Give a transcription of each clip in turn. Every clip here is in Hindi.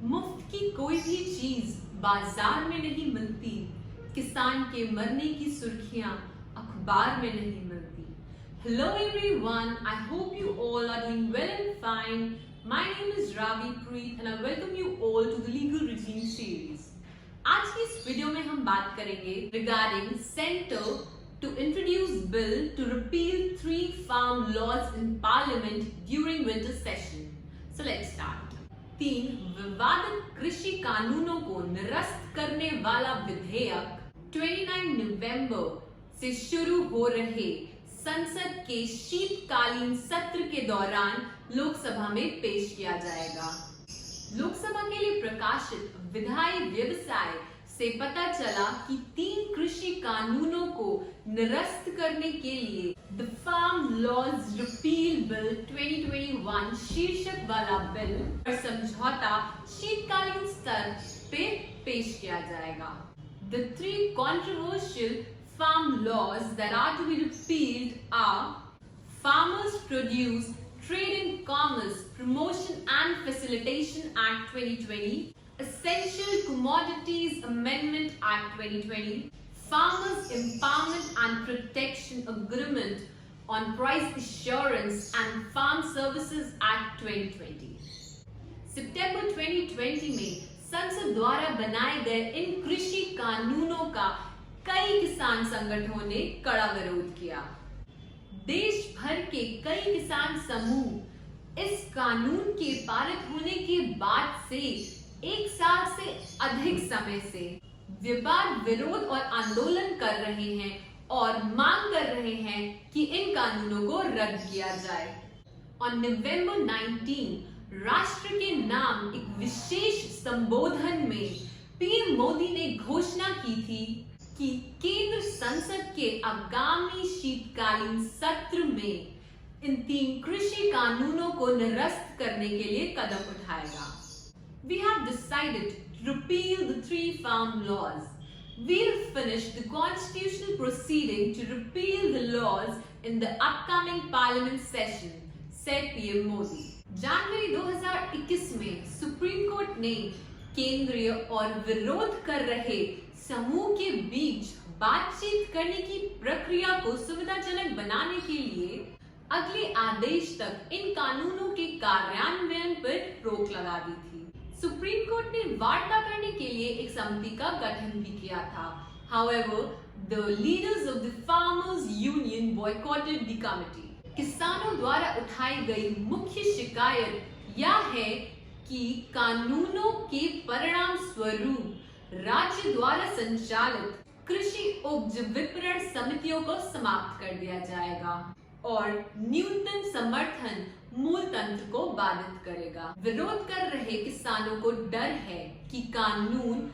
मुफ्त की कोई भी चीज बाजार में नहीं मिलती, किसान के मरने की सुर्खियां अखबार में नहीं मिलती। Hello everyone, I hope you all are doing well and fine. My name is Ravi Preet and I welcome you all to the Legal Regime series. आज की इस वीडियो में हम बात करेंगे regarding Center to introduce bill to repeal 3 farm laws in Parliament during winter session. So let's start. 3 विवादित कृषि कानूनों को निरस्त करने वाला विधेयक 29 नवंबर से शुरू हो रहे संसद के शीतकालीन सत्र के दौरान लोकसभा में पेश किया जाएगा। लोकसभा के लिए प्रकाशित विधायी व्यवसाय से पता चला कि 3 कृषि कानूनों को निरस्त करने के लिए the farm laws repeal bill 2021 शीर्षक वाला बिल और समझौता शीतकालीन स्तर पे पेश किया जाएगा। The 3 controversial farm laws that are to be repealed are Farmers Produce Trade and Commerce Promotion and Facilitation Act 2020, Essential Commodities Amendment Act 2020, Farmers Empowerment and Protection Agreement on Price Assurance and Farm Services Act 2020. सितंबर 2020 में संसद द्वारा बनाए गए इन कृषि कानूनों का कई किसान संगठनों ने कड़ा विरोध किया। देश भर के कई किसान समूह इस कानून के पारित होने के बाद से 1 साल से अधिक समय से विवाद, विरोध और आंदोलन कर रहे हैं और मांग कर रहे हैं कि इन कानूनों को रद्द किया जाए। On November 19, राष्ट्र के नाम एक विशेष संबोधन में पीएम मोदी ने घोषणा की थी कि केंद्र संसद के आगामी शीतकालीन सत्र में इन 3 कृषि कानूनों को निरस्त करने के लिए कदम उठाएगा। We have decided to repeal the 3 farm laws. We'll finish the constitutional proceeding to repeal the laws in the upcoming parliament session, said PM Modi. जनवरी 2021 में सुप्रीम कोर्ट ने केंद्रीय और विरोध कर रहे समूह के बीच बातचीत करने की प्रक्रिया को सुविधाजनक बनाने के लिए अगले आदेश तक इन कानूनों के कार्यान्वयन पर रोक लगा दी थी। सुप्रीम कोर्ट ने वार्ता करने के लिए एक समिति का गठन भी किया था। However, the leaders of the farmers union boycotted the committee. किसानों द्वारा उठाई गई मुख्य शिकायत यह है कि कानूनों के परिणाम स्वरूप राज्य द्वारा संचालित कृषि उपज विपणन समितियों को समाप्त कर दिया जाएगा और न्यूनतम समर्थन मूल तंत्र को बाधित करेगा। विरोध कर रहे किसानों को डर है कि कानून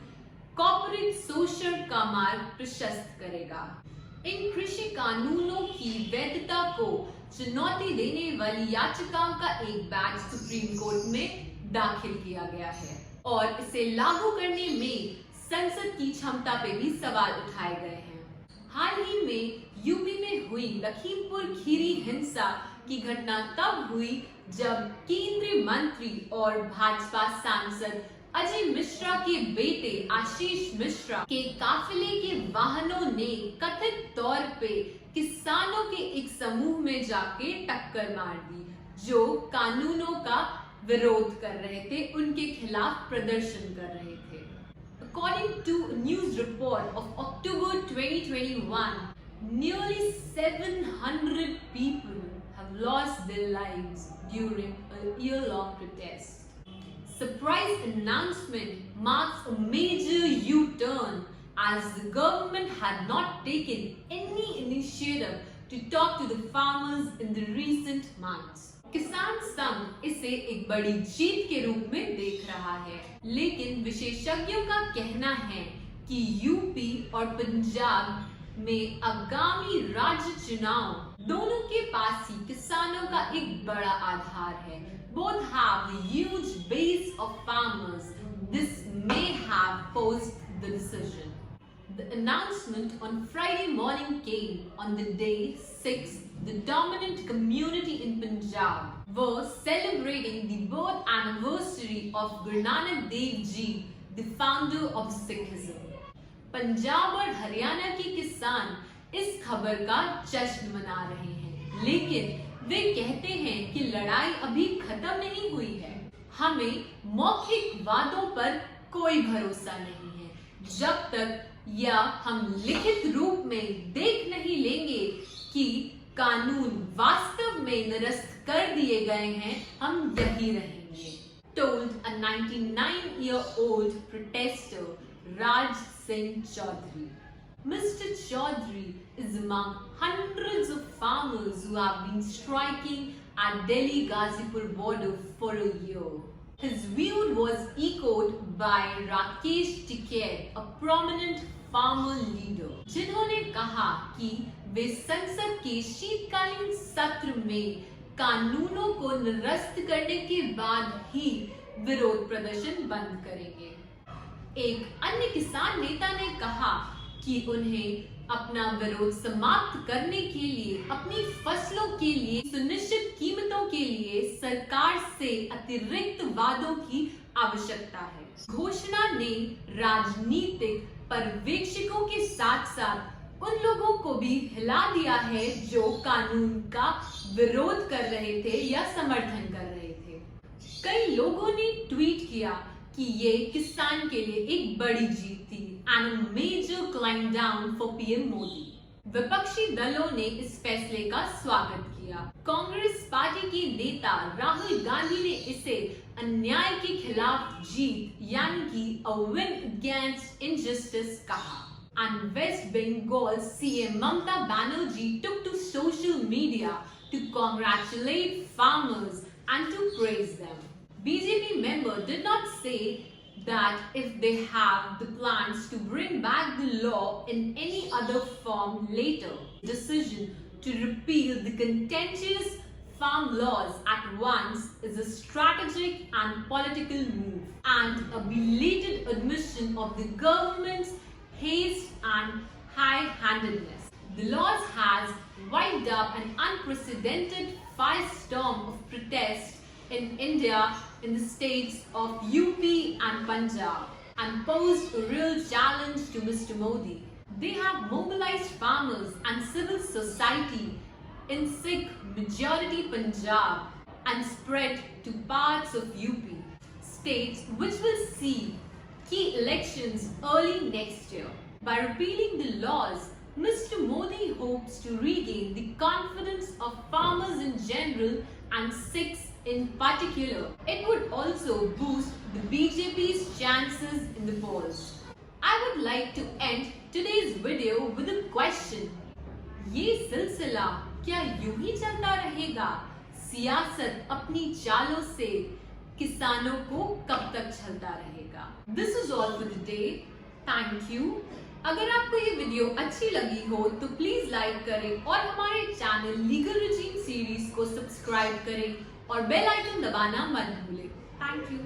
कॉर्पोरेट शोषण का मार्ग प्रशस्त करेगा। इन कृषि कानूनों की वैधता को चुनौती देने वाली याचिकाओं का एक बैच सुप्रीम कोर्ट में दाखिल किया गया है और इसे लागू करने में संसद की क्षमता पे भी सवाल उठाए गए हैं। हाल ही में यूपी में हुई लखीमपुर खीरी हिंसा की घटना तब हुई जब केंद्रीय मंत्री और भाजपा सांसद अजय मिश्रा के बेटे आशीष मिश्रा के काफिले के वाहनों ने कथित तौर पे किसानों के एक समूह में जाके टक्कर मार दी जो कानूनों का विरोध कर रहे थे, उनके खिलाफ प्रदर्शन कर रहे थे। According to a news report of October 2021, nearly 700 people have lost their lives during a year-long protest. Surprise announcement marks a major U-turn as the government had not taken any initiative to talk to the farmers in the recent months. किसान संघ इसे एक बड़ी जीत के रूप में देख रहा है, लेकिन विशेषज्ञों का कहना है कि यूपी और पंजाब में आगामी राज्य चुनाव दोनों के पास ही किसानों का एक बड़ा आधार है। Both have a huge base of farmers. This may have posed the decision. The announcement on Friday morning came on the day 6th the dominant community in Punjab, were celebrating the birth anniversary of Guru Nanak Dev Ji, the founder of Sikhism. Punjab और हरियाणा के किसान इस खबर का जश्न मना रहे हैं, लेकिन वे कहते हैं कि लड़ाई अभी खत्म नहीं हुई है। हमें मौखिक वादों पर कोई भरोसा नहीं है जब तक या हम लिखित रूप में देख नहीं लेंगे कि कानून वास्तव में निरस्त कर दिए गए हैं, हम यही रहेंगे। Told a 99-year-old protester Raj Singh Chaudhary. Mr. Chaudhary is among hundreds of farmers who have been striking at Delhi-Ghazipur border for a year. His view was echoed by Rakesh Tiket, a prominent farmer leader, जिन्होंने कहा कि वे संसद के शीतकालीन सत्र में कानूनों को निरस्त करने के बाद ही विरोध प्रदर्शन बंद करेंगे। एक अन्य किसान नेता ने कहा कि उन्हें अपना विरोध समाप्त करने के लिए अपनी फसलों के लिए सुनिश्चित कीमतों के लिए सरकार से अतिरिक्त वादों की आवश्यकता है। घोषणा ने राजनीतिक पर्यवेक्षकों के साथ साथ उन लोगों को भी हिला दिया है जो कानून का विरोध कर रहे थे या समर्थन कर रहे थे। कई लोगों ने ट्वीट किया कि ये किसान के लिए एक बड़ी जीत थी and a major climb down for PM Modi. विपक्षी दलों ने इस फैसले का स्वागत किया। कांग्रेस पार्टी के नेता राहुल गांधी ने इसे अन्याय के खिलाफ जीत यानी कि a win against injustice कहा। And West Bengal CM Mamata Banerjee took to social media to congratulate farmers and to praise them. BJP member did not say that if they have the plans to bring back the law in any other form later. Decision to repeal the contentious farm laws at once is a strategic and political move and a belated admission of the government's haste and high-handedness. The laws has wiped up an unprecedented firestorm of protest in India in the states of UP and Punjab and posed a real challenge to Mr. Modi. They have mobilized farmers and civil society in Sikh majority Punjab and spread to parts of UP, states which will see key elections early next year. By repealing the laws, Mr. Modi hopes to regain the confidence of farmers in general and Sikhs in particular. It would also boost the BJP's chances in the polls. I would like to end today's video with a question. ये सिलसिला क्या यूं ही चलता रहेगा? सियासत अपनी चालों से किसानों को कब तक छलता रहेगा? This is all for today. Thank you. अगर आपको ये वीडियो अच्छी लगी हो तो प्लीज लाइक करें और हमारे चैनल लीगल रिजीम सीरीज को सब्सक्राइब करें और बेल आइकन दबाना मत भूलें। Thank you.